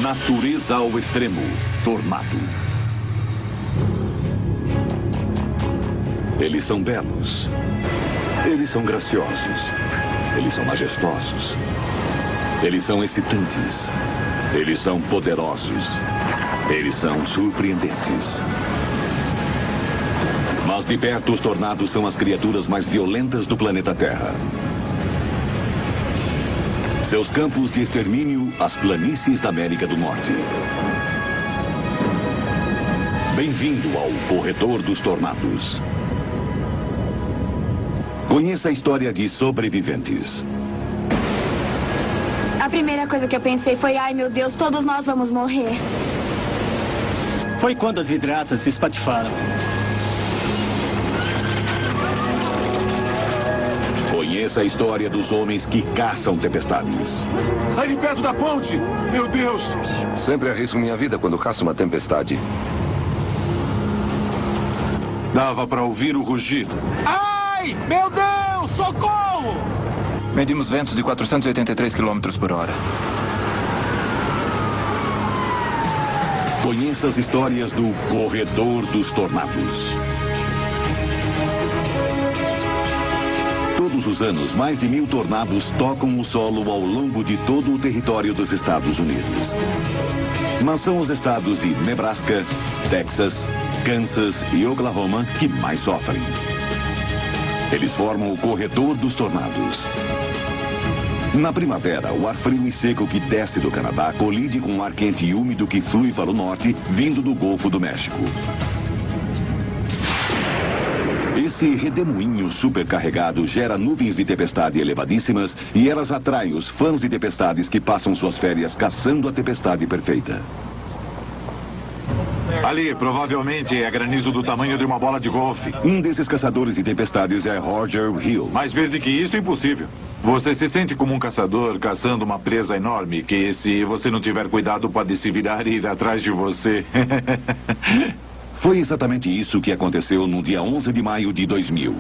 Natureza ao extremo. Tornado. Eles são belos. Eles são graciosos. Eles são majestosos. Eles são excitantes. Eles são poderosos. Eles são surpreendentes. Mas de perto, os tornados são as criaturas mais violentas do planeta Terra. Seus campos de extermínio, as planícies da América do Norte. Bem-vindo ao Corredor dos Tornados. Conheça a história de sobreviventes. A primeira coisa que eu pensei foi, ai meu Deus, todos nós vamos morrer. Foi quando as vidraças se espatifaram. Conheça a história dos homens que caçam tempestades. Sai de perto da ponte! Meu Deus! Sempre arrisco minha vida quando caço uma tempestade. Dava para ouvir o rugido. Ai! Meu Deus! Socorro! Medimos ventos de 483 km por hora. Conheça as histórias do Corredor dos Tornados. Todos os anos, mais de 1000 tornados tocam o solo ao longo de todo o território dos Estados Unidos. Mas são os estados de Nebraska, Texas, Kansas e Oklahoma que mais sofrem. Eles formam o Corredor dos Tornados. Na primavera, o ar frio e seco que desce do Canadá colide com o ar quente e úmido que flui para o norte, vindo do Golfo do México. Esse redemoinho supercarregado gera nuvens de tempestade elevadíssimas e elas atraem os fãs de tempestades que passam suas férias caçando a tempestade perfeita. Ali, provavelmente, é granizo do tamanho de uma bola de golfe. Um desses caçadores de tempestades é Roger Hill. Mais verde que isso, impossível. Você se sente como um caçador caçando uma presa enorme que, se você não tiver cuidado, pode se virar e ir atrás de você. Foi exatamente isso que aconteceu no dia 11 de maio de 2000.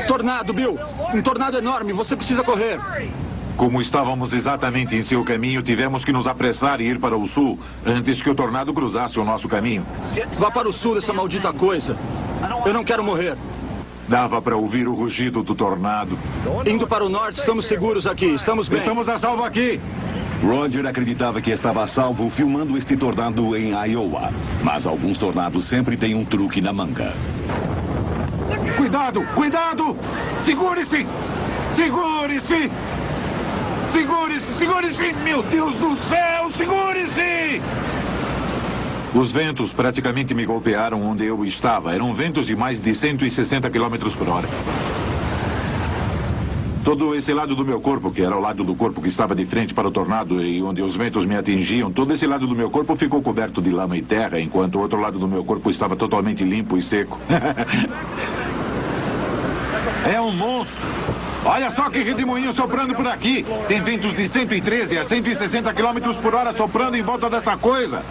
Tornado, Bill! Um tornado enorme, você precisa correr! Como estávamos exatamente em seu caminho, tivemos que nos apressar e ir para o sul antes que o tornado cruzasse o nosso caminho. Vá para o sul dessa maldita coisa. Eu não quero morrer. Dava para ouvir o rugido do tornado. Indo para o norte, estamos seguros aqui. Estamos bem. Estamos a salvo aqui. Roger acreditava que estava a salvo filmando este tornado em Iowa. Mas alguns tornados sempre têm um truque na manga. Cuidado! Cuidado! Segure-se! Segure-se! Segure-se! Segure-se! Meu Deus do céu! Segure-se! Os ventos praticamente me golpearam onde eu estava. Eram ventos de mais de 160 km por hora. Todo esse lado do meu corpo, que era o lado do corpo que estava de frente para o tornado e onde os ventos me atingiam, todo esse lado do meu corpo ficou coberto de lama e terra, enquanto o outro lado do meu corpo estava totalmente limpo e seco. É um monstro! Olha só que redemoinho soprando por aqui. Tem ventos de 113 a 160 km por hora soprando em volta dessa coisa.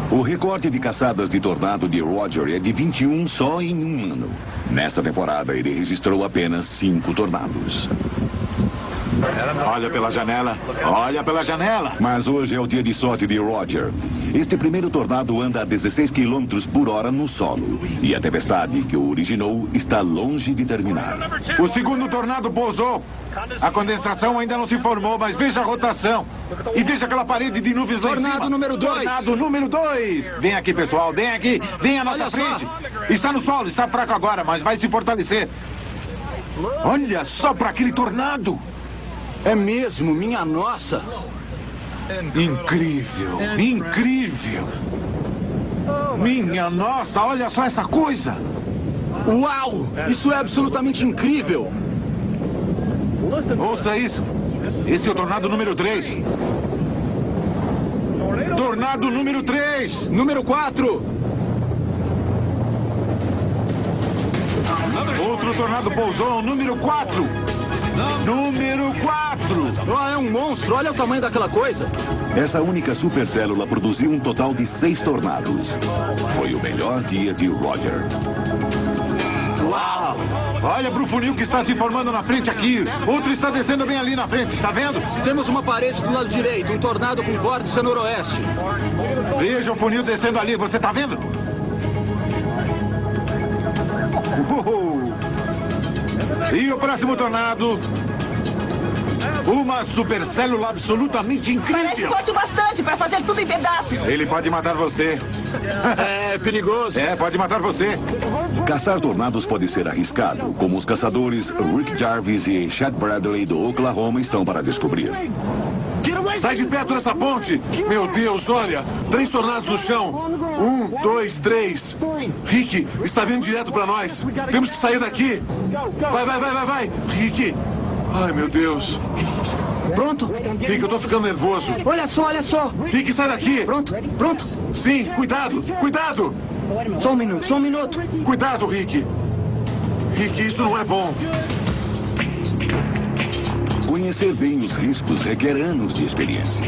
O recorde de caçadas de tornado de Roger é de 21 só em um ano. Nesta temporada, ele registrou apenas 5 tornados. Olha pela janela. Olha pela janela. Mas hoje é o dia de sorte de Roger. Este primeiro tornado anda a 16 km por hora no solo. E a tempestade que o originou está longe de terminar. O segundo tornado pousou. A condensação ainda não se formou, mas veja a rotação. E veja aquela parede de nuvens lá em cima. Tornado número 2. Tornado número 2. Vem aqui, pessoal. Vem aqui. Vem à nossa frente. Está no solo. Está fraco agora, mas vai se fortalecer. Olha só para aquele tornado. É mesmo, minha nossa. Incrível. Incrível. Minha nossa, olha só essa coisa. Uau! Isso é absolutamente incrível. Ouça isso. Esse é o tornado número 3. Tornado número 3. Número 4. Outro tornado pousou, número 4. Número 4. Oh, é um monstro, olha o tamanho daquela coisa. Essa única supercélula produziu um total de 6 tornados. Foi o melhor dia de Roger. Uau! Olha pro funil que está se formando na frente aqui. Outro está descendo bem ali na frente, está vendo? Temos uma parede do lado direito, um tornado com vórtice a noroeste. Veja o funil descendo ali, você está vendo? E o próximo tornado? Uma supercélula absolutamente Parece incrível. forte o bastante para fazer tudo em pedaços. Ele pode matar você. É perigoso. É, pode matar você. Caçar tornados pode ser arriscado, como os caçadores Rick Jarvis e Chad Bradley do Oklahoma estão para descobrir. Sai de perto dessa ponte. Meu Deus, olha. 3 tornados no chão. 1, 2, 3. Rick, está vindo direto para nós. Temos que sair daqui. Vai. Rick. Ai, meu Deus. Pronto? Rick, eu tô ficando nervoso. Olha só. Rick, sai daqui. Pronto? Sim, cuidado. Só um minuto. Cuidado, Rick. Rick, isso não é bom. Conhecer bem os riscos requer anos de experiência.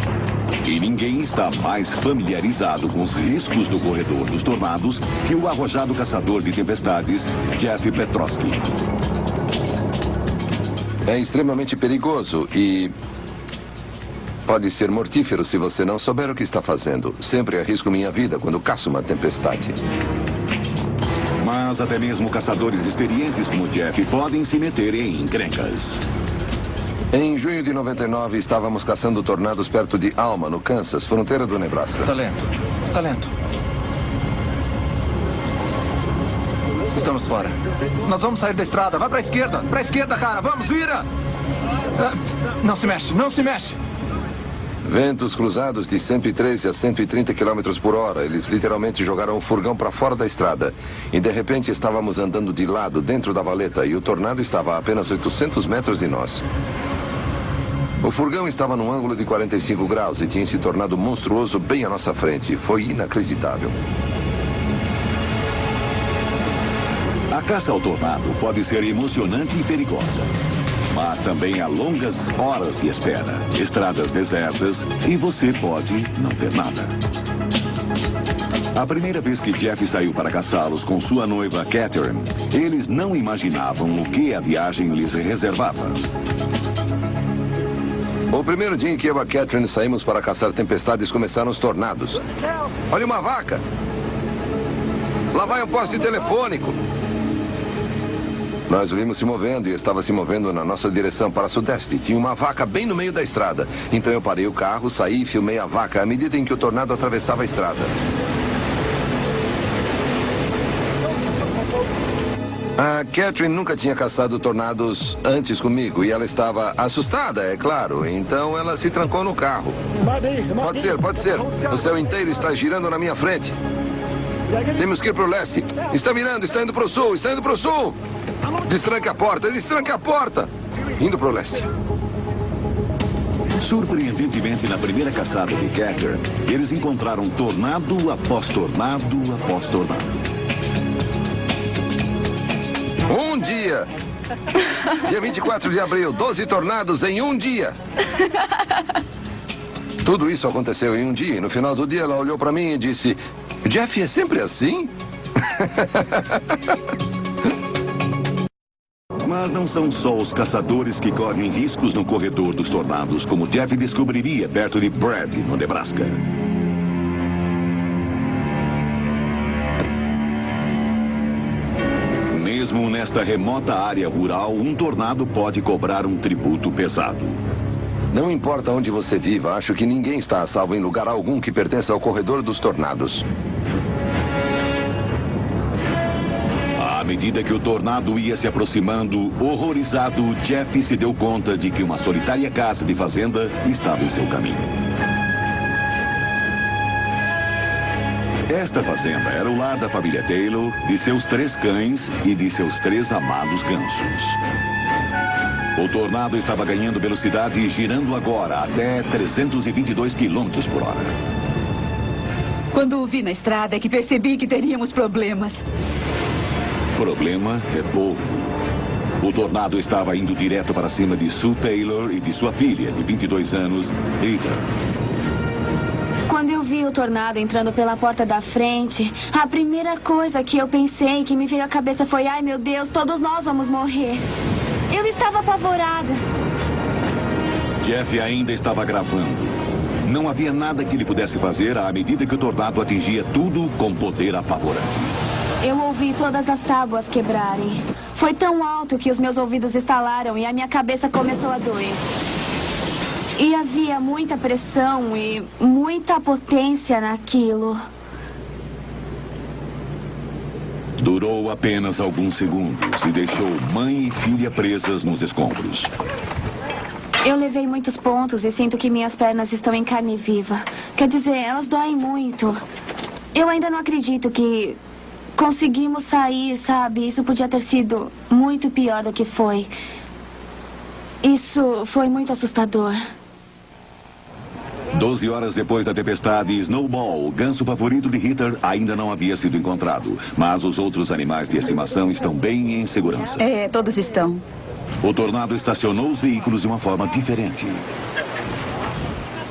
E ninguém está mais familiarizado com os riscos do corredor dos tornados que o arrojado caçador de tempestades, Jeff Petrosky. É extremamente perigoso e pode ser mortífero se você não souber o que está fazendo. Sempre arrisco minha vida quando caço uma tempestade. Mas até mesmo caçadores experientes como Jeff podem se meter em encrencas. Em junho de 99, estávamos caçando tornados perto de Alma, no Kansas, fronteira do Nebraska. Está lento. Estamos fora. Nós vamos sair da estrada. Vai pra esquerda, cara. Vamos, vira. Não se mexe. Ventos cruzados de 113 a 130 km por hora. Eles literalmente jogaram o furgão para fora da estrada. E de repente estávamos andando de lado, dentro da valeta, e o tornado estava a apenas 800 metros de nós. O furgão estava num ângulo de 45 graus e tinha se tornado monstruoso bem à nossa frente. Foi inacreditável. A caça ao tornado pode ser emocionante e perigosa. Mas também há longas horas de espera, estradas desertas e você pode não ver nada. A primeira vez que Jeff saiu para caçá-los com sua noiva Catherine, eles não imaginavam o que a viagem lhes reservava. O primeiro dia em que eu e a Catherine saímos para caçar tempestades, começaram os tornados. Olha uma vaca! Lá vai um poste telefônico! Nós o vimos se movendo e estava se movendo na nossa direção para sudeste. Tinha uma vaca bem no meio da estrada. Então eu parei o carro, saí e filmei a vaca à medida em que o tornado atravessava a estrada. A Catherine nunca tinha caçado tornados antes comigo e ela estava assustada, é claro. Então ela se trancou no carro. Pode ser. O céu inteiro está girando na minha frente. Temos que ir para o leste. Está virando, está indo para o sul. Destranque a porta. Indo para o leste. Surpreendentemente, na primeira caçada de Catherine, eles encontraram tornado após tornado após tornado. Um dia. Dia 24 de abril, 12 tornados em um dia. Tudo isso aconteceu em um dia. E no final do dia ela olhou para mim e disse: Jeff, é sempre assim? Mas não são só os caçadores que correm riscos no corredor dos tornados, como Jeff descobriria perto de Brad, no Nebraska. Mesmo nesta remota área rural, um tornado pode cobrar um tributo pesado. Não importa onde você viva, acho que ninguém está a salvo em lugar algum que pertença ao corredor dos tornados. À medida que o tornado ia se aproximando, horrorizado, Jeff se deu conta de que uma solitária casa de fazenda estava em seu caminho. Esta fazenda era o lar da família Taylor, de seus 3 cães e de seus 3 amados gansos. O tornado estava ganhando velocidade e girando agora até 322 km por hora. Quando o vi na estrada é que percebi que teríamos problemas. Problema é pouco. O tornado estava indo direto para cima de Sue Taylor e de sua filha, de 22 anos, Heather. Quando eu vi o tornado entrando pela porta da frente, a primeira coisa que eu pensei, que me veio à cabeça foi: ai meu Deus, todos nós vamos morrer. Eu estava apavorada. Jeff ainda estava gravando. Não havia nada que ele pudesse fazer à medida que o tornado atingia tudo com poder apavorante. Eu ouvi todas as tábuas quebrarem. Foi tão alto que os meus ouvidos estalaram e a minha cabeça começou a doer. E havia muita pressão e muita potência naquilo. Durou apenas alguns segundos e deixou mãe e filha presas nos escombros. Eu levei muitos pontos e sinto que minhas pernas estão em carne viva. Quer dizer, elas doem muito. Eu ainda não acredito que conseguimos sair, sabe? Isso podia ter sido muito pior do que foi. Isso foi muito assustador. 12 horas depois da tempestade, Snowball, o ganso favorito de Heather, ainda não havia sido encontrado. Mas os outros animais de estimação estão bem em segurança. É, todos estão. O tornado estacionou os veículos de uma forma diferente.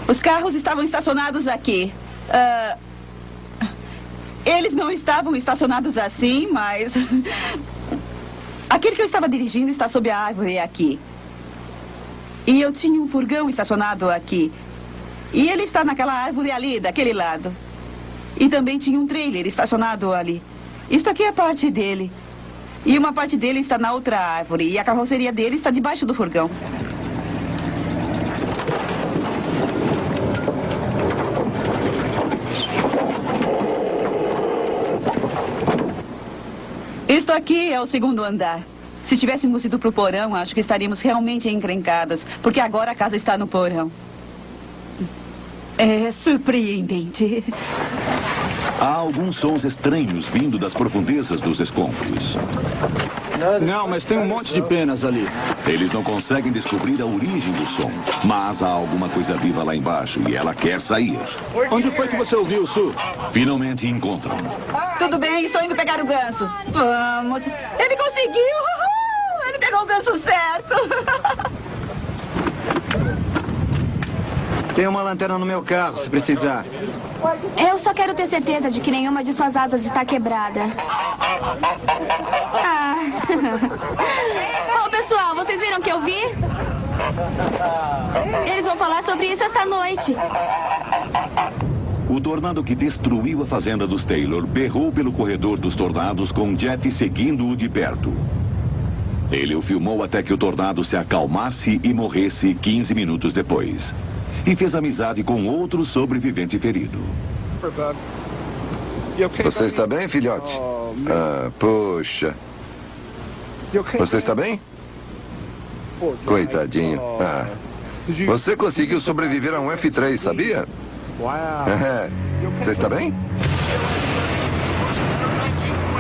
Os carros estavam estacionados aqui. Eles não estavam estacionados assim, mas... Aquele que eu estava dirigindo está sob a árvore aqui. E eu tinha um furgão estacionado aqui. E ele está naquela árvore ali, daquele lado. E também tinha um trailer estacionado ali. Isto aqui é parte dele. E uma parte dele está na outra árvore. E a carroceria dele está debaixo do furgão. Isto aqui é o segundo andar. Se tivéssemos ido para o porão, acho que estaríamos realmente encrencadas. Porque agora a casa está no porão. É surpreendente. Há alguns sons estranhos vindo das profundezas dos escombros. Não, mas tem um monte de penas ali. Eles não conseguem descobrir a origem do som, mas há alguma coisa viva lá embaixo e ela quer sair. Onde foi que você ouviu, Sue? Finalmente encontram. Tudo bem, estou indo pegar o ganso. Vamos. Ele conseguiu! Uhul! Ele pegou o ganso certo! Tem uma lanterna no meu carro, se precisar. Eu só quero ter certeza de que nenhuma de suas asas está quebrada. Ah. Bom, pessoal, vocês viram o que eu vi? Eles vão falar sobre isso essa noite. O tornado que destruiu a fazenda dos Taylor berrou pelo corredor dos tornados com Jeff seguindo-o de perto. Ele o filmou até que o tornado se acalmasse e morresse 15 minutos depois. E fez amizade com outro sobrevivente ferido. Você está bem, filhote? Ah, poxa. Você está bem? Coitadinho. Ah. Você conseguiu sobreviver a um F3, sabia? Você está bem?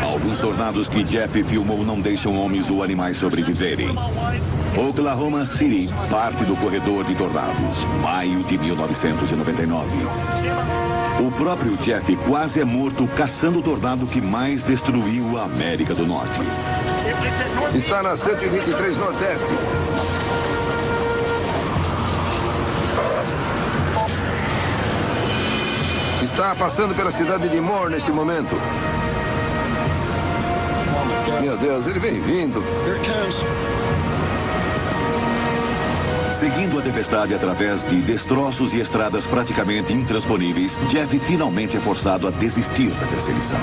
Alguns tornados que Jeff filmou não deixam homens ou animais sobreviverem. Oklahoma City, parte do corredor de tornados, maio de 1999. O próprio Jeff quase é morto caçando o tornado que mais destruiu a América do Norte. Está na 123 Nordeste. Está passando pela cidade de Moore neste momento. Meu Deus, ele vem vindo. Seguindo a tempestade através de destroços e estradas praticamente intransponíveis, Jeff finalmente é forçado a desistir da perseguição.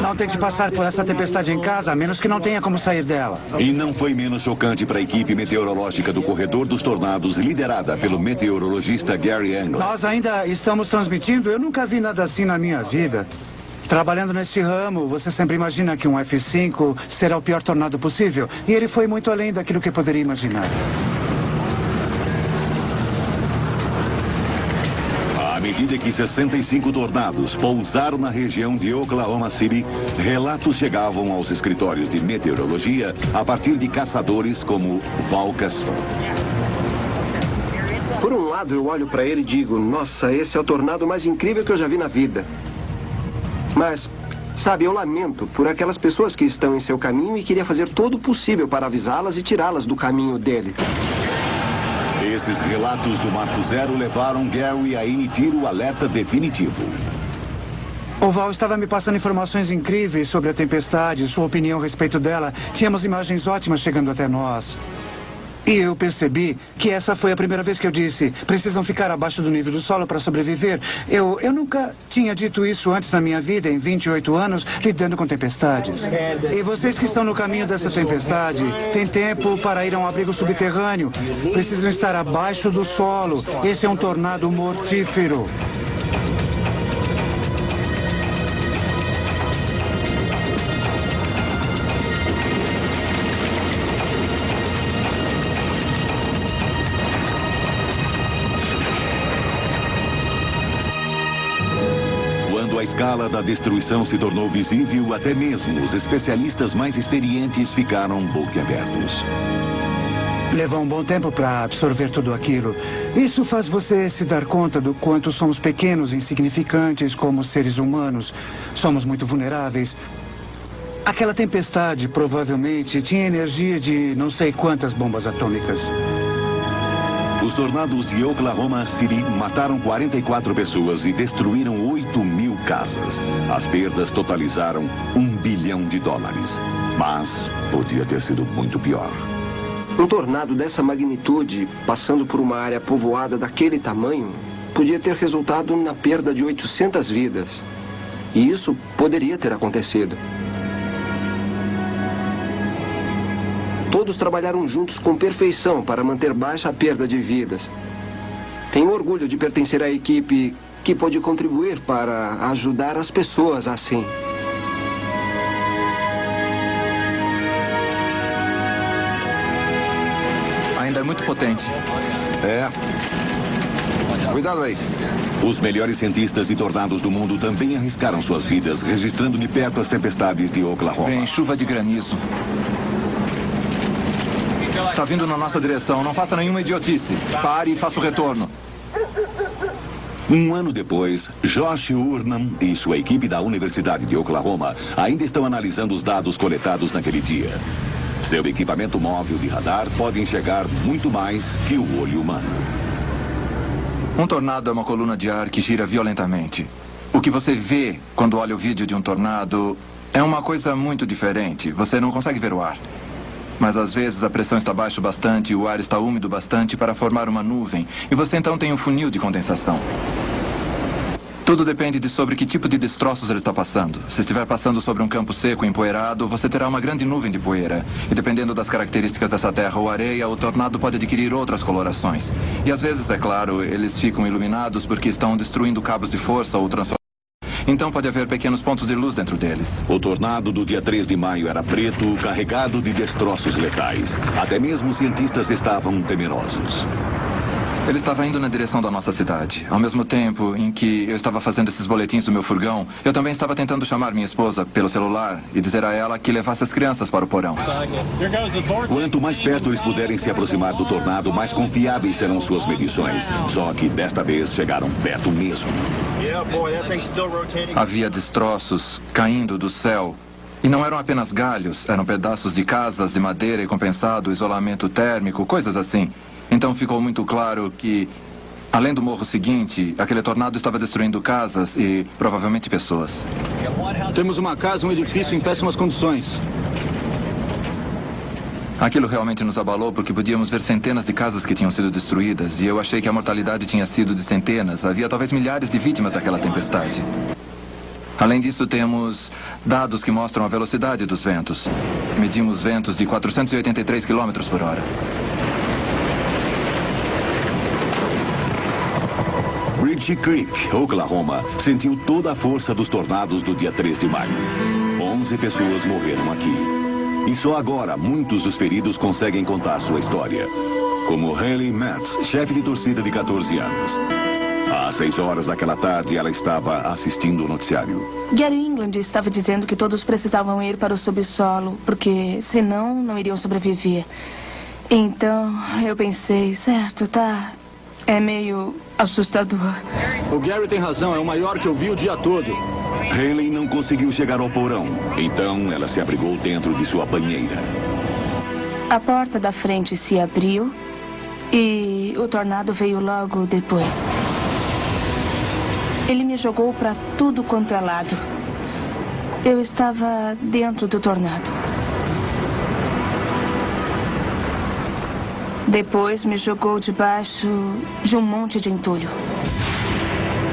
Não tente passar por essa tempestade em casa, a menos que não tenha como sair dela. E não foi menos chocante para a equipe meteorológica do Corredor dos Tornados, liderada pelo meteorologista Gary Engler. Nós ainda estamos transmitindo? Eu nunca vi nada assim na minha vida. Trabalhando neste ramo, você sempre imagina que um F5 será o pior tornado possível. E ele foi muito além daquilo que eu poderia imaginar. À medida que 65 tornados pousaram na região de Oklahoma City, relatos chegavam aos escritórios de meteorologia a partir de caçadores como Val Castor. Por um lado, eu olho para ele e digo, nossa, esse é o tornado mais incrível que eu já vi na vida. Mas, Sabe, eu lamento por aquelas pessoas que estão em seu caminho e queria fazer todo o possível para avisá-las e tirá-las do caminho dele. Esses relatos do Marco Zero levaram Gary a emitir o alerta definitivo. O Val estava me passando informações incríveis sobre a tempestade, sua opinião a respeito dela. Tínhamos imagens ótimas chegando até nós. E eu percebi que essa foi a primeira vez que eu disse: precisam ficar abaixo do nível do solo para sobreviver. Eu nunca tinha dito isso antes na minha vida, em 28 anos, lidando com tempestades. E vocês que estão no caminho dessa tempestade, têm tempo para ir a um abrigo subterrâneo. Precisam estar abaixo do solo. Esse é um tornado mortífero. A escala da destruição se tornou visível, até mesmo os especialistas mais experientes ficaram boquiabertos. Levou um bom tempo para absorver tudo aquilo. Isso faz você se dar conta do quanto somos pequenos e insignificantes como seres humanos. Somos muito vulneráveis. Aquela tempestade provavelmente tinha energia de não sei quantas bombas atômicas. Os tornados de Oklahoma City mataram 44 pessoas e destruíram 8.000 casas. As perdas totalizaram $1 bilhão. Mas podia ter sido muito pior. Um tornado dessa magnitude, passando por uma área povoada daquele tamanho, podia ter resultado na perda de 800 vidas. E isso poderia ter acontecido. Todos trabalharam juntos com perfeição para manter baixa a perda de vidas. Tenho orgulho de pertencer à equipe que pôde contribuir para ajudar as pessoas assim. Ainda é muito potente. É. Cuidado aí. Os melhores cientistas e tornados do mundo também arriscaram suas vidas, registrando de perto as tempestades de Oklahoma. Vem chuva de granizo. Está vindo na nossa direção. Não faça nenhuma idiotice. Pare e faça o retorno. Um ano depois, Josh Urnham e sua equipe da Universidade de Oklahoma ainda estão analisando os dados coletados naquele dia. Seu equipamento móvel de radar pode enxergar muito mais que o olho humano. Um tornado é uma coluna de ar que gira violentamente. O que você vê quando olha o vídeo de um tornado é uma coisa muito diferente. Você não consegue ver o ar. Mas às vezes a pressão está baixa bastante e o ar está úmido bastante para formar uma nuvem. E você então tem um funil de condensação. Tudo depende de sobre que tipo de destroços ele está passando. Se estiver passando sobre um campo seco e empoeirado, você terá uma grande nuvem de poeira. E dependendo das características dessa terra ou areia, o tornado pode adquirir outras colorações. E às vezes, é claro, eles ficam iluminados porque estão destruindo cabos de força ou transformação. Então pode haver pequenos pontos de luz dentro deles. O tornado do dia 3 de maio era preto, carregado de destroços letais. Até mesmo os cientistas estavam temerosos. Ele estava indo na direção da nossa cidade. Ao mesmo tempo em que eu estava fazendo esses boletins do meu furgão, eu também estava tentando chamar minha esposa pelo celular e dizer a ela que levasse as crianças para o porão. Quanto mais perto eles puderem se aproximar do tornado, mais confiáveis serão suas medições. Só que desta vez chegaram perto mesmo. Havia destroços caindo do céu. E não eram apenas galhos, eram pedaços de casas de madeira e compensado, isolamento térmico, coisas assim. Então ficou muito claro que, além do morro seguinte, aquele tornado estava destruindo casas e provavelmente pessoas. Temos uma casa, um edifício em péssimas condições. Aquilo realmente nos abalou porque podíamos ver centenas de casas que tinham sido destruídas e eu achei que a mortalidade tinha sido de centenas. Havia talvez milhares de vítimas daquela tempestade. Além disso, temos dados que mostram a velocidade dos ventos. Medimos ventos de 483 km por hora. Bridge Creek, Oklahoma, sentiu toda a força dos tornados do dia 3 de maio. 11 pessoas morreram aqui. E só agora, muitos dos feridos conseguem contar sua história. Como Haley Metz, chefe de torcida de 14 anos. Às 6 horas daquela tarde, ela estava assistindo o noticiário. Gary England estava dizendo que todos precisavam ir para o subsolo, porque senão não iriam sobreviver. Então, eu pensei, certo, tá... É meio assustador. O Gary tem razão, é o maior que eu vi o dia todo. Hayley não conseguiu chegar ao porão, então ela se abrigou dentro de sua banheira. A porta da frente se abriu e o tornado veio logo depois. Ele me jogou para tudo quanto é lado. Eu estava dentro do tornado. Depois me jogou debaixo de um monte de entulho.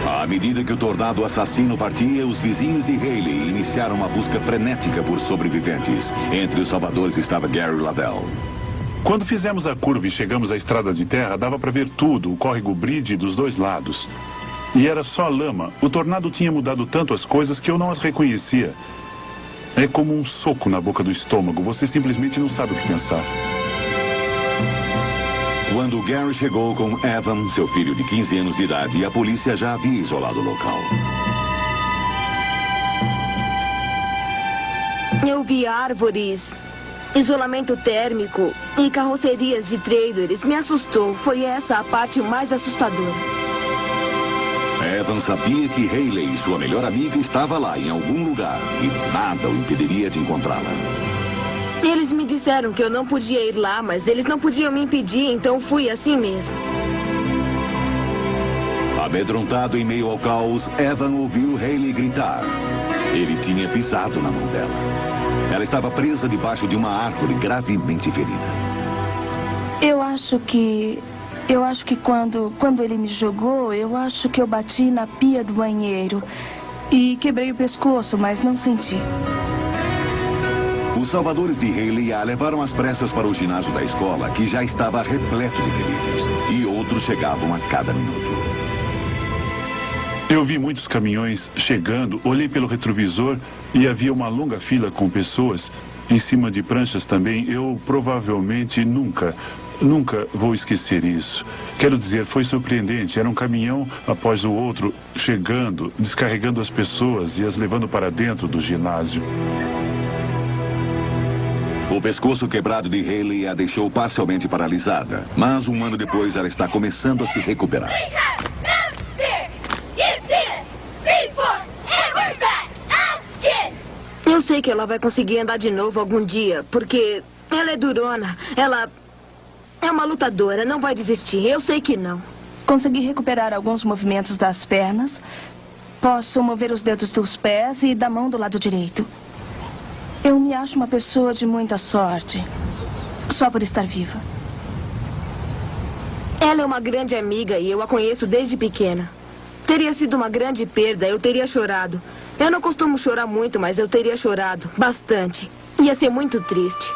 À medida que o tornado assassino partia, os vizinhos e Hayley iniciaram uma busca frenética por sobreviventes. Entre os salvadores estava Gary Lavelle. Quando fizemos a curva e chegamos à estrada de terra, dava para ver tudo, o córrego Bridge dos dois lados. E era só lama. O tornado tinha mudado tanto as coisas que eu não as reconhecia. É como um soco na boca do estômago. Você simplesmente não sabe o que pensar. Quando Gary chegou com Evan, seu filho de 15 anos de idade, a polícia já havia isolado o local. Eu vi árvores, isolamento térmico e carrocerias de trailers. Me assustou. Foi essa a parte mais assustadora. Evan sabia que Hayley, sua melhor amiga, estava lá em algum lugar e nada o impediria de encontrá-la. Eles me disseram que eu não podia ir lá, mas eles não podiam me impedir, então fui assim mesmo. Amedrontado em meio ao caos, Evan ouviu Hayley gritar. Ele tinha pisado na mão dela. Ela estava presa debaixo de uma árvore, gravemente ferida. Eu acho que quando ele me jogou, eu acho que eu bati na pia do banheiro e quebrei o pescoço, mas não senti. Os salvadores de Hayley a levaram às pressas para o ginásio da escola, que já estava repleto de feridos, e outros chegavam a cada minuto. Eu vi muitos caminhões chegando, olhei pelo retrovisor e havia uma longa fila com pessoas em cima de pranchas também. Eu provavelmente nunca vou esquecer isso. Quero dizer, foi surpreendente. Era um caminhão após o outro chegando, descarregando as pessoas e as levando para dentro do ginásio. O pescoço quebrado de Hayley a deixou parcialmente paralisada, mas um ano depois ela está começando a se recuperar. Eu sei que ela vai conseguir andar de novo algum dia, porque ela é durona. Ela é uma lutadora, não vai desistir. Eu sei que não. Consegui recuperar alguns movimentos das pernas. Posso mover os dedos dos pés e da mão do lado direito. Eu me acho uma pessoa de muita sorte, só por estar viva. Ela é uma grande amiga e eu a conheço desde pequena. Teria sido uma grande perda, eu teria chorado. Eu não costumo chorar muito, mas eu teria chorado bastante. Ia ser muito triste.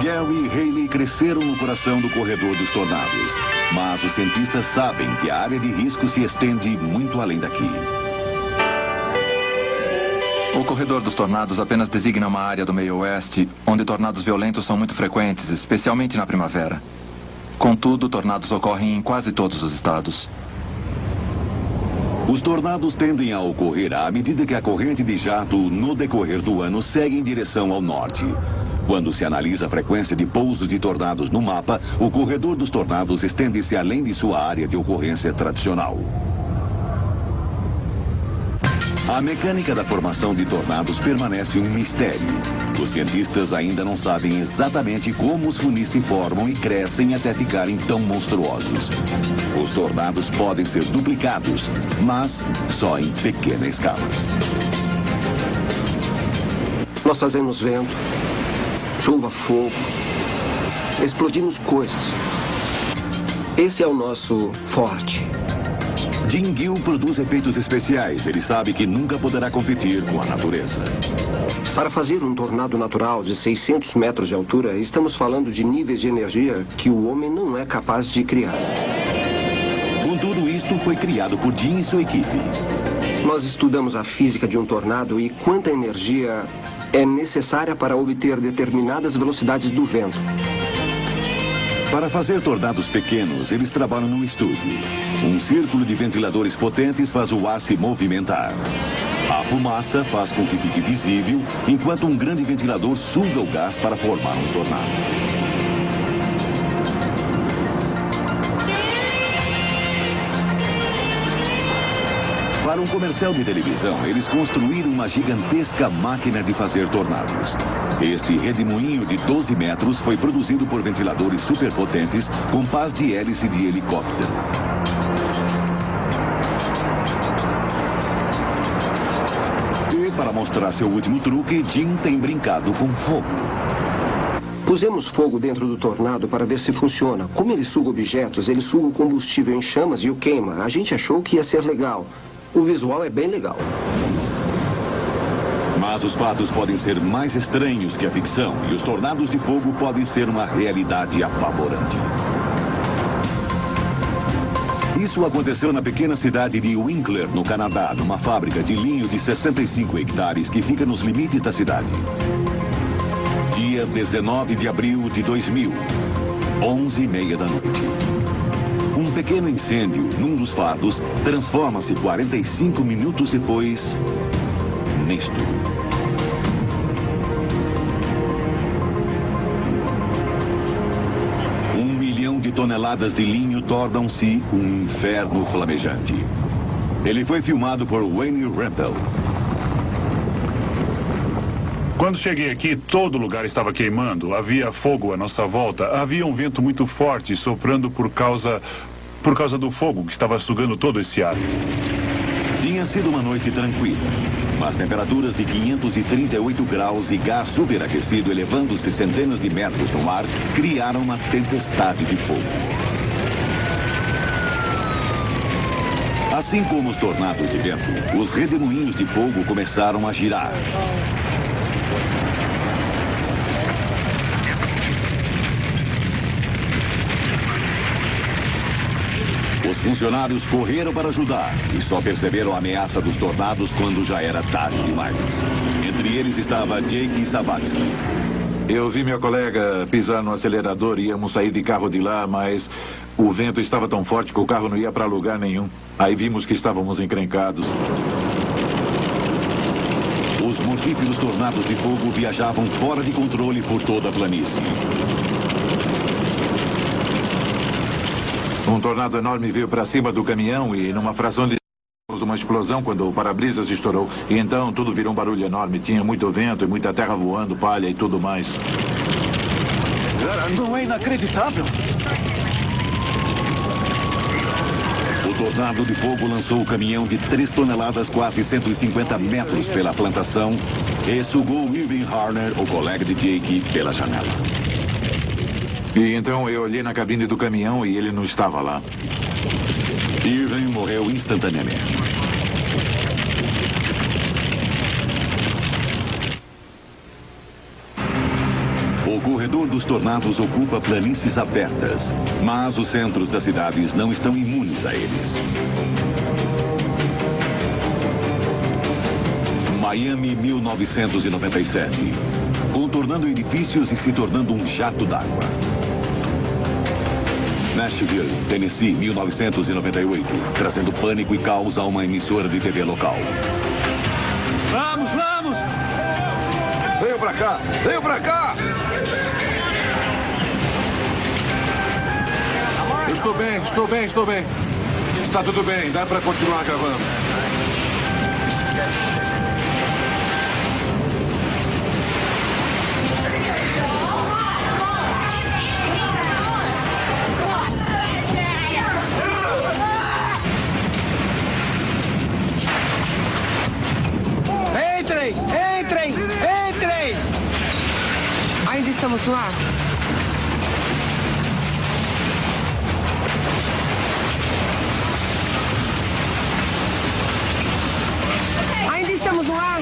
Gary e Hayley cresceram no coração do corredor dos tornados, mas os cientistas sabem que a área de risco se estende muito além daqui. O corredor dos tornados apenas designa uma área do meio oeste onde tornados violentos são muito frequentes, especialmente na primavera. Contudo, tornados ocorrem em quase todos os estados. Os tornados tendem a ocorrer à medida que a corrente de jato, no decorrer do ano, segue em direção ao norte. Quando se analisa a frequência de pousos de tornados no mapa, o corredor dos tornados estende-se além de sua área de ocorrência tradicional. A mecânica da formação de tornados permanece um mistério. Os cientistas ainda não sabem exatamente como os funis se formam e crescem até ficarem tão monstruosos. Os tornados podem ser duplicados, mas só em pequena escala. Nós fazemos vento, chuva, fogo, explodimos coisas. Esse é o nosso forte. Jim Gill produz efeitos especiais. Ele sabe que nunca poderá competir com a natureza. Para fazer um tornado natural de 600 metros de altura, estamos falando de níveis de energia que o homem não é capaz de criar. Contudo, isto foi criado por Jim e sua equipe. Nós estudamos a física de um tornado e quanta energia é necessária para obter determinadas velocidades do vento. Para fazer tornados pequenos, eles trabalham no estúdio. Um círculo de ventiladores potentes faz o ar se movimentar. A fumaça faz com que fique visível, enquanto um grande ventilador suga o gás para formar um tornado. Para um comercial de televisão, eles construíram uma gigantesca máquina de fazer tornados. Este redemoinho de 12 metros foi produzido por ventiladores superpotentes com pás de hélice de helicóptero. E para mostrar seu último truque, Jim tem brincado com fogo. Pusemos fogo dentro do tornado para ver se funciona. Como ele suga objetos, ele suga o combustível em chamas e o queima. A gente achou que ia ser legal. O visual é bem legal. Mas os fatos podem ser mais estranhos que a ficção, e os tornados de fogo podem ser uma realidade apavorante. Isso aconteceu na pequena cidade de Winkler, no Canadá, numa fábrica de linho de 65 hectares que fica nos limites da cidade. Dia 19 de abril de 2000, 11h30 da noite. Um pequeno incêndio num dos fatos transforma-se 45 minutos depois nisto. 1 milhão de toneladas de linho tornam-se um inferno flamejante. Ele foi filmado por Wayne Rampel. Quando cheguei aqui, todo lugar estava queimando. Havia fogo à nossa volta. Havia um vento muito forte soprando por causa do fogo que estava sugando todo esse ar. Tinha sido uma noite tranquila, mas temperaturas de 538 graus e gás superaquecido elevando-se centenas de metros no ar criaram uma tempestade de fogo. Assim como os tornados de vento, os redemoinhos de fogo começaram a girar. Os funcionários correram para ajudar e só perceberam a ameaça dos tornados quando já era tarde demais. Entre eles estava Jake Sabatsky. Eu vi meu colega pisar no acelerador e íamos sair de carro de lá, mas o vento estava tão forte que o carro não ia para lugar nenhum. Aí vimos que estávamos encrencados. Os mortíferos tornados de fogo viajavam fora de controle por toda a planície. Um tornado enorme veio para cima do caminhão e numa fração de uma explosão quando o para-brisas estourou. E então tudo virou um barulho enorme. Tinha muito vento e muita terra voando, palha e tudo mais. Não é inacreditável? O tornado de fogo lançou o caminhão de 3 toneladas, quase 150 metros pela plantação e sugou Irving Harner, o colega de Jake, pela janela. E então eu olhei na cabine do caminhão e ele não estava lá. Irving morreu instantaneamente. O corredor dos tornados ocupa planícies abertas, mas os centros das cidades não estão imunes a eles. Miami, 1997. Contornando edifícios e se tornando um jato d'água. Nashville, Tennessee, 1998, trazendo pânico e caos a uma emissora de TV local. Vamos, vamos! Venham pra cá! Venham pra cá! Estou bem. Está tudo bem, dá pra continuar gravando. Entrem! Ainda estamos no ar? Ainda estamos no ar?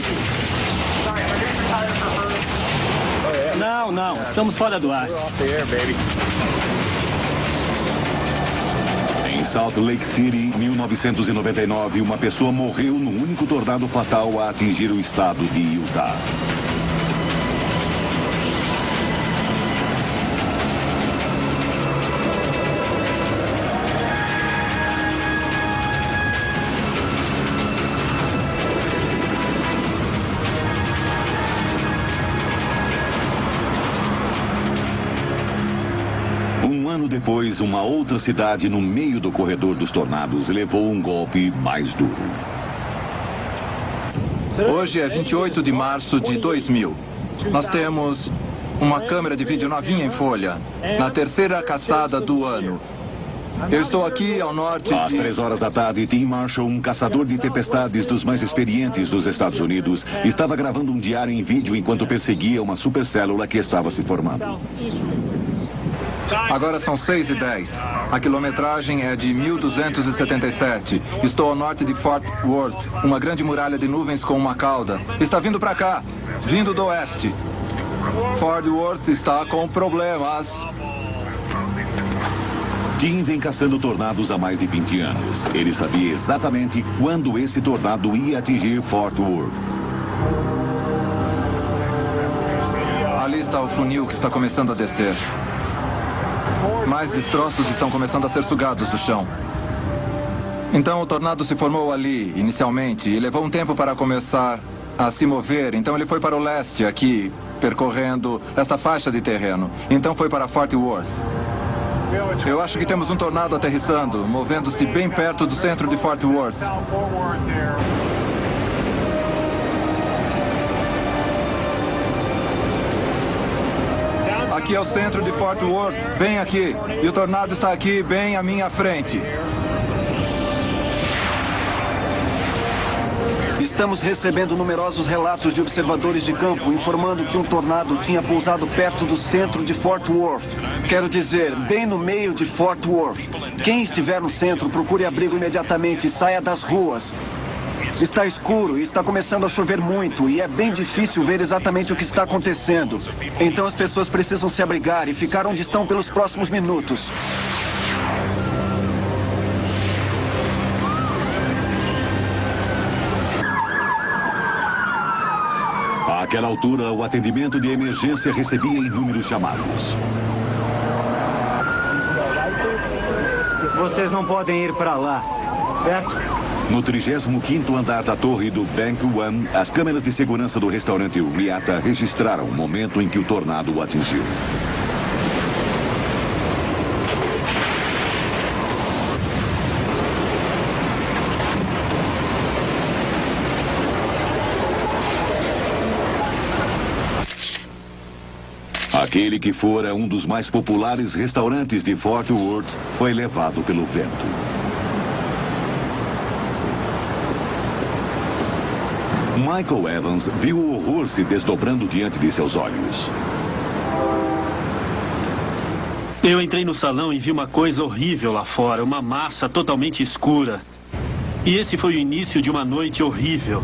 Não, estamos fora do ar. Em Salt Lake City, 1999, uma pessoa morreu no único tornado fatal a atingir o estado de Utah. Depois, uma outra cidade no meio do corredor dos tornados levou um golpe mais duro. Hoje é 28 de março de 2000. Nós temos uma câmera de vídeo novinha em folha, na terceira caçada do ano. Eu estou aqui ao norte Às 3 horas da tarde, Tim Marshall, um caçador de tempestades dos mais experientes dos Estados Unidos, estava gravando um diário em vídeo enquanto perseguia uma supercélula que estava se formando. Agora são 6h10. A quilometragem é de 1277. Estou ao norte de Fort Worth, uma grande muralha de nuvens com uma cauda. Está vindo para cá, vindo do oeste. Fort Worth está com problemas. Tim vem caçando tornados há mais de 20 anos. Ele sabia exatamente quando esse tornado ia atingir Fort Worth. Ali está o funil que está começando a descer. Mais destroços estão começando a ser sugados do chão. Então o tornado se formou ali, inicialmente, e levou um tempo para começar a se mover. Então ele foi para o leste, aqui, percorrendo essa faixa de terreno. Então foi para Fort Worth. Eu acho que temos um tornado aterrissando, movendo-se bem perto do centro de Fort Worth. Aqui é o centro de Fort Worth, bem aqui. E o tornado está aqui, bem à minha frente. Estamos recebendo numerosos relatos de observadores de campo informando que um tornado tinha pousado perto do centro de Fort Worth. Quero dizer, bem no meio de Fort Worth. Quem estiver no centro, procure abrigo imediatamente e saia das ruas. Está escuro e está começando a chover muito e é bem difícil ver exatamente o que está acontecendo. Então as pessoas precisam se abrigar e ficar onde estão pelos próximos minutos. Àquela altura, o atendimento de emergência recebia inúmeros chamados. Vocês não podem ir para lá, certo? No 35º andar da torre do Bank One, as câmeras de segurança do restaurante Riata registraram o momento em que o tornado o atingiu. Aquele que fora um dos mais populares restaurantes de Fort Worth foi levado pelo vento. Michael Evans viu o horror se desdobrando diante de seus olhos. Eu entrei no salão e vi uma coisa horrível lá fora, uma massa totalmente escura. E esse foi o início de uma noite horrível.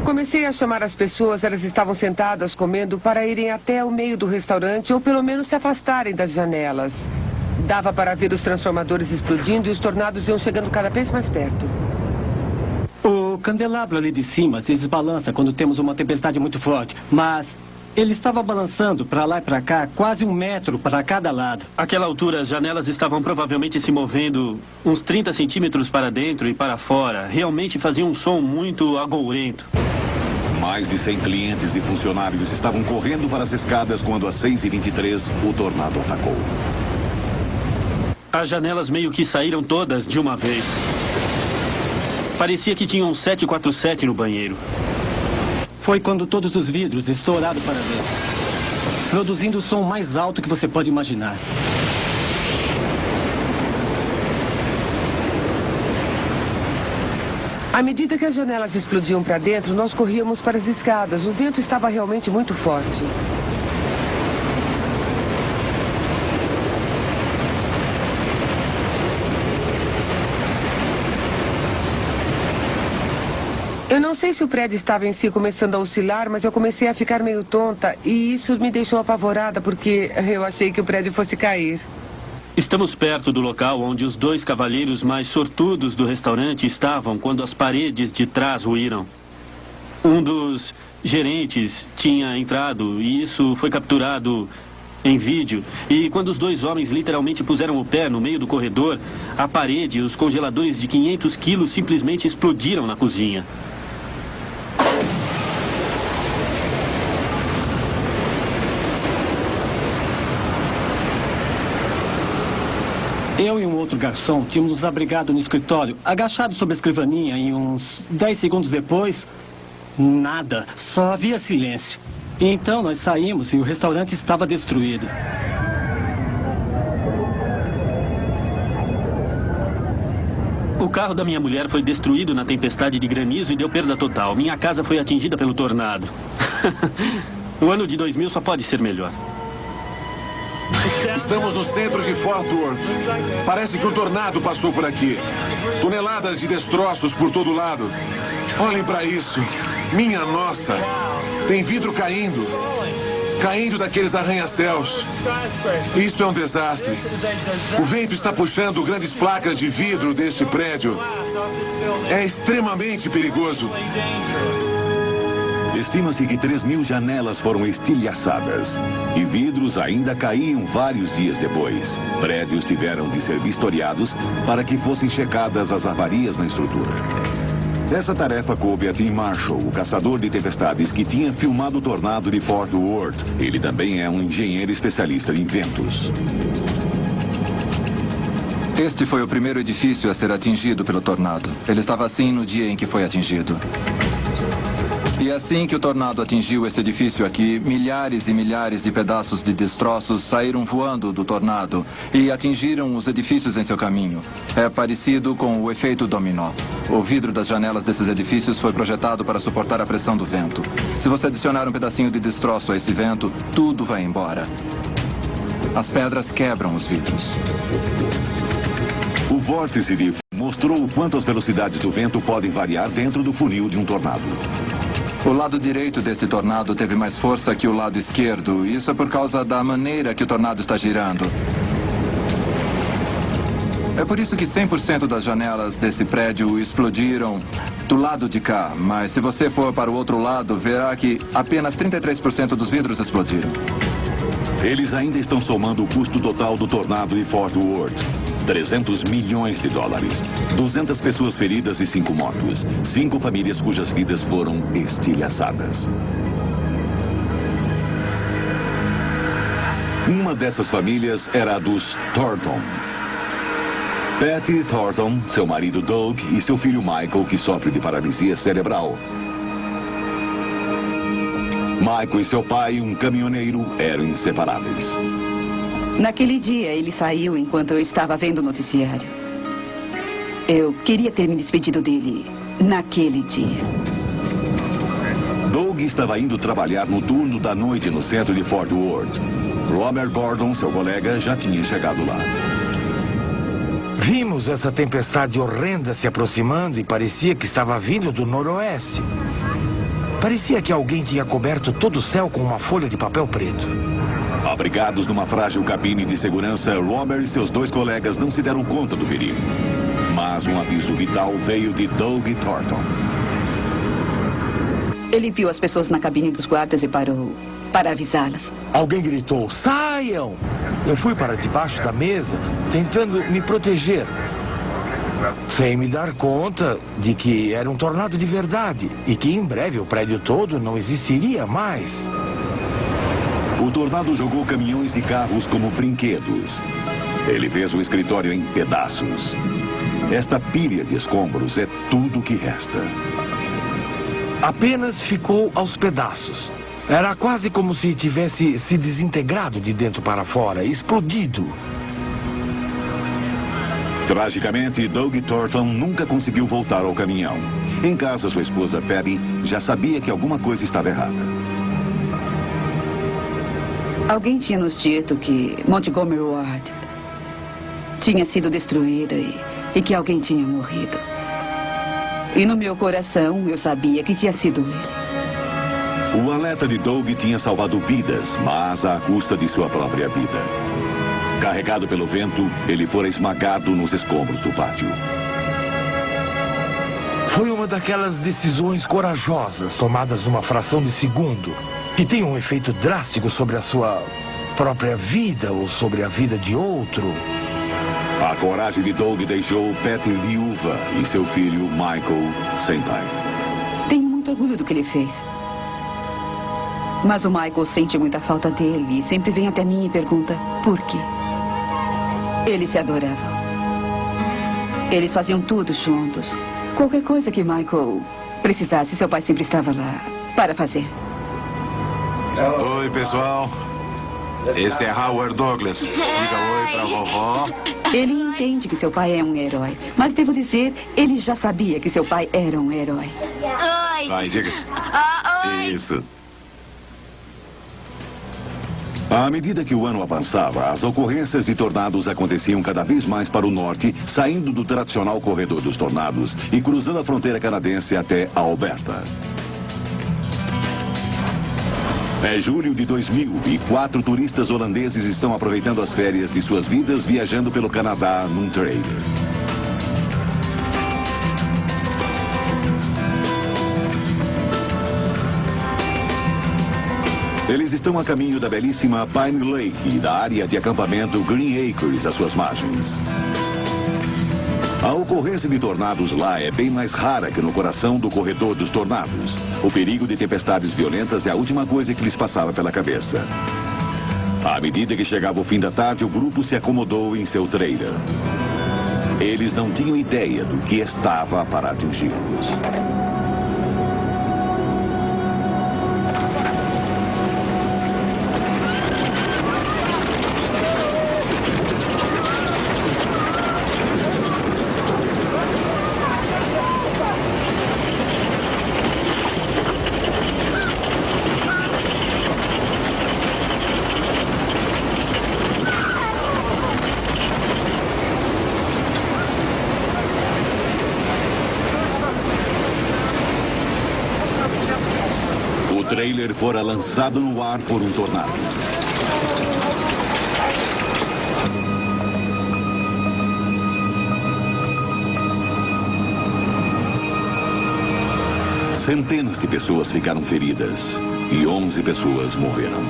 Comecei a chamar as pessoas, elas estavam sentadas comendo, para irem até o meio do restaurante ou pelo menos se afastarem das janelas. Dava para ver os transformadores explodindo e os tornados iam chegando cada vez mais perto. O candelabro ali de cima se desbalança quando temos uma tempestade muito forte, mas ele estava balançando para lá e para cá, quase 1 metro para cada lado. Àquela altura, as janelas estavam provavelmente se movendo uns 30 centímetros para dentro e para fora. Realmente fazia um som muito agourento. Mais de 100 clientes e funcionários estavam correndo para as escadas quando, às 6h23, o tornado atacou. As janelas meio que saíram todas de uma vez. Parecia que tinha um 747 no banheiro. Foi quando todos os vidros estouraram para dentro, produzindo o som mais alto que você pode imaginar. À medida que as janelas explodiam para dentro, nós corríamos para as escadas. O vento estava realmente muito forte. Eu não sei se o prédio estava em si começando a oscilar, mas eu comecei a ficar meio tonta e isso me deixou apavorada porque eu achei que o prédio fosse cair. Estamos perto do local onde os 2 cavalheiros mais sortudos do restaurante estavam quando as paredes de trás ruíram. Um dos gerentes tinha entrado e isso foi capturado em vídeo. E quando os 2 homens literalmente puseram o pé no meio do corredor, a parede e os congeladores de 500 quilos simplesmente explodiram na cozinha. Eu e um outro garçom tínhamos nos abrigado no escritório, agachados sobre a escrivaninha, e uns 10 segundos depois, nada, só havia silêncio. E então nós saímos e o restaurante estava destruído. O carro da minha mulher foi destruído na tempestade de granizo e deu perda total. Minha casa foi atingida pelo tornado. O ano de 2000 só pode ser melhor. Estamos no centro de Fort Worth. Parece que um tornado passou por aqui. Toneladas de destroços por todo lado. Olhem para isso. Minha nossa. Tem vidro caindo. Caindo daqueles arranha-céus. Isto é um desastre. O vento está puxando grandes placas de vidro deste prédio. É extremamente perigoso. Estima-se que 3.000 janelas foram estilhaçadas e vidros ainda caíam vários dias depois. Prédios tiveram de ser vistoriados para que fossem checadas as avarias na estrutura. Essa tarefa coube a Tim Marshall, o caçador de tempestades que tinha filmado o tornado de Fort Worth. Ele também é um engenheiro especialista em ventos. Este foi o primeiro edifício a ser atingido pelo tornado. Ele estava assim no dia em que foi atingido. E assim que o tornado atingiu esse edifício aqui, milhares e milhares de pedaços de destroços saíram voando do tornado e atingiram os edifícios em seu caminho. É parecido com o efeito dominó. O vidro das janelas desses edifícios foi projetado para suportar a pressão do vento. Se você adicionar um pedacinho de destroço a esse vento, tudo vai embora. As pedras quebram os vidros. O vórtice de mostrou o quanto as velocidades do vento podem variar dentro do funil de um tornado. O lado direito deste tornado teve mais força que o lado esquerdo. Isso é por causa da maneira que o tornado está girando. É por isso que 100% das janelas desse prédio explodiram do lado de cá. Mas se você for para o outro lado, verá que apenas 33% dos vidros explodiram. Eles ainda estão somando o custo total do tornado de Fort Worth. 300 milhões de dólares. 200 pessoas feridas e 5 mortos. 5 famílias cujas vidas foram estilhaçadas. Uma dessas famílias era a dos Thornton. Patty Thornton, seu marido Doug e seu filho Michael, que sofre de paralisia cerebral. Michael e seu pai, um caminhoneiro, eram inseparáveis. Naquele dia, ele saiu enquanto eu estava vendo o noticiário. Eu queria ter me despedido dele naquele dia. Doug estava indo trabalhar no turno da noite no centro de Fort Worth. Robert Gordon, seu colega, já tinha chegado lá. Vimos essa tempestade horrenda se aproximando e parecia que estava vindo do noroeste. Parecia que alguém tinha coberto todo o céu com uma folha de papel preto. Abrigados numa frágil cabine de segurança, Robert e seus 2 colegas não se deram conta do perigo. Mas um aviso vital veio de Doug Thornton. Ele viu as pessoas na cabine dos guardas e parou para avisá-las. Alguém gritou, saiam! Eu fui para debaixo da mesa, tentando me proteger. Sem me dar conta de que era um tornado de verdade e que em breve o prédio todo não existiria mais. O tornado jogou caminhões e carros como brinquedos. Ele fez o escritório em pedaços. Esta pilha de escombros é tudo que resta. Apenas ficou aos pedaços. Era quase como se tivesse se desintegrado de dentro para fora, explodido. Tragicamente, Doug Thornton nunca conseguiu voltar ao caminhão. Em casa, sua esposa Patty já sabia que alguma coisa estava errada. Alguém tinha nos dito que Montgomery Ward tinha sido destruída e que alguém tinha morrido. E no meu coração, eu sabia que tinha sido ele. O alerta de Doug tinha salvado vidas, mas à custa de sua própria vida. Carregado pelo vento, ele fora esmagado nos escombros do pátio. Foi uma daquelas decisões corajosas tomadas numa fração de segundo, que tem um efeito drástico sobre a sua própria vida ou sobre a vida de outro. A coragem de Doug deixou Patty viúva e seu filho Michael sem pai. Tenho muito orgulho do que ele fez. Mas o Michael sente muita falta dele e sempre vem até mim e pergunta por quê. Eles se adoravam. Eles faziam tudo juntos. Qualquer coisa que Michael precisasse, seu pai sempre estava lá para fazer. Oi, pessoal. Este é Howard Douglas. Diga oi pra vovó. Ele entende que seu pai é um herói. Mas devo dizer, ele já sabia que seu pai era um herói. Oi. Vai, diga. Oi. Isso. À medida que o ano avançava, as ocorrências de tornados aconteciam cada vez mais para o norte, saindo do tradicional corredor dos tornados e cruzando a fronteira canadense até a Alberta. É julho de 2000 e 4 turistas holandeses estão aproveitando as férias de suas vidas viajando pelo Canadá num trailer. Eles estão a caminho da belíssima Pine Lake e da área de acampamento Green Acres às suas margens. A ocorrência de tornados lá é bem mais rara que no coração do corredor dos tornados. O perigo de tempestades violentas é a última coisa que lhes passava pela cabeça. À medida que chegava o fim da tarde, o grupo se acomodou em seu trailer. Eles não tinham ideia do que estava para atingi-los. O trailer fora lançado no ar por um tornado. Centenas de pessoas ficaram feridas e 11 pessoas morreram.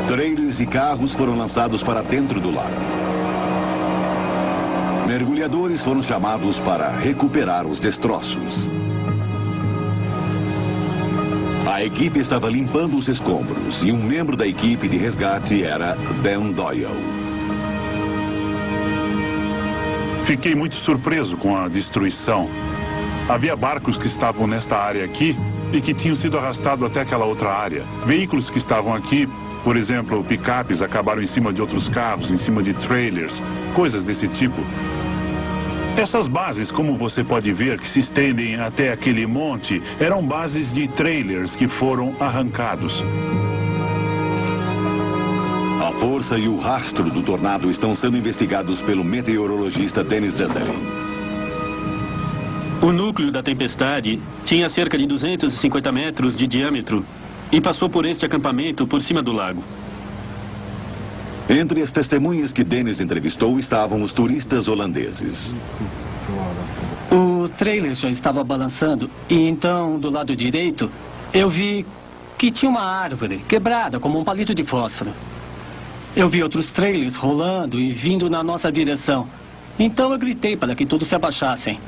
Trailers e carros foram lançados para dentro do lago. Mergulhadores foram chamados para recuperar os destroços. A equipe estava limpando os escombros e um membro da equipe de resgate era Dan Doyle. Fiquei muito surpreso com a destruição. Havia barcos que estavam nesta área aqui e que tinham sido arrastados até aquela outra área. Veículos que estavam aqui, por exemplo, picapes, acabaram em cima de outros carros, em cima de trailers, coisas desse tipo. Essas bases, como você pode ver, que se estendem até aquele monte, eram bases de trailers que foram arrancados. A força e o rastro do tornado estão sendo investigados pelo meteorologista Dennis Dudley. O núcleo da tempestade tinha cerca de 250 metros de diâmetro e passou por este acampamento por cima do lago. Entre as testemunhas que Dennis entrevistou estavam os turistas holandeses. O trailer já estava balançando e então, do lado direito, eu vi que tinha uma árvore quebrada como um palito de fósforo. Eu vi outros trailers rolando e vindo na nossa direção. Então eu gritei para que todos se abaixassem.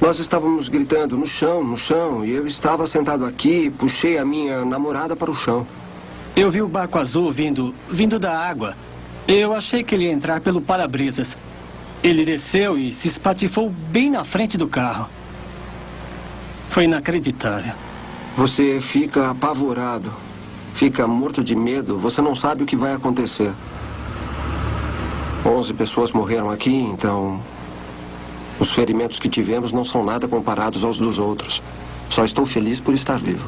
Nós estávamos gritando no chão, e eu estava sentado aqui e puxei a minha namorada para o chão. Eu vi o barco azul vindo da água. Eu achei que ele ia entrar pelo para-brisas. Ele desceu e se espatifou bem na frente do carro. Foi inacreditável. Você fica apavorado, fica morto de medo, você não sabe o que vai acontecer. 11 pessoas morreram aqui, então os ferimentos que tivemos não são nada comparados aos dos outros. Só estou feliz por estar vivo.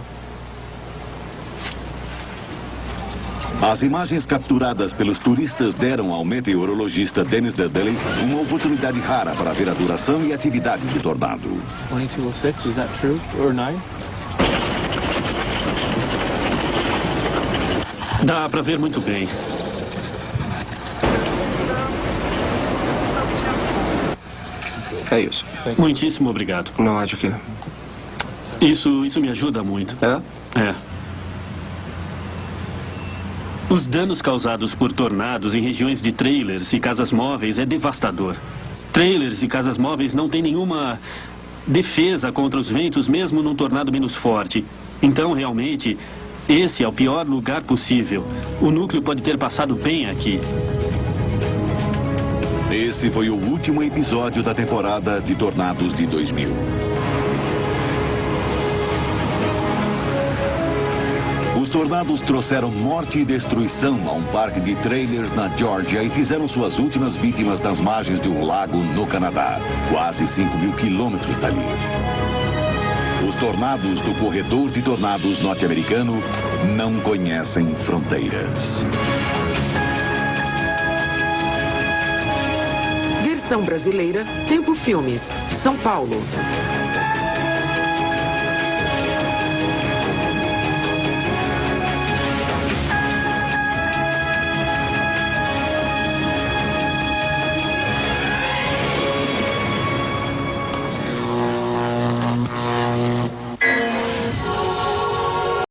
As imagens capturadas pelos turistas deram ao meteorologista Dennis Dudley uma oportunidade rara para ver a duração e atividade do tornado. 2206, is that true? Or 9? Dá para ver muito bem. É isso. Muitíssimo obrigado. Não há de quê. Isso me ajuda muito. É? É. Os danos causados por tornados em regiões de trailers e casas móveis é devastador. Trailers e casas móveis não têm nenhuma defesa contra os ventos, mesmo num tornado menos forte. Então, realmente, esse é o pior lugar possível. O núcleo pode ter passado bem aqui. Esse foi o último episódio da temporada de Tornados de 2000. Os tornados trouxeram morte e destruição a um parque de trailers na Geórgia e fizeram suas últimas vítimas nas margens de um lago no Canadá, quase 5.000 quilômetros dali. Os tornados do corredor de tornados norte-americano não conhecem fronteiras. Versão brasileira, Tempo Filmes, São Paulo.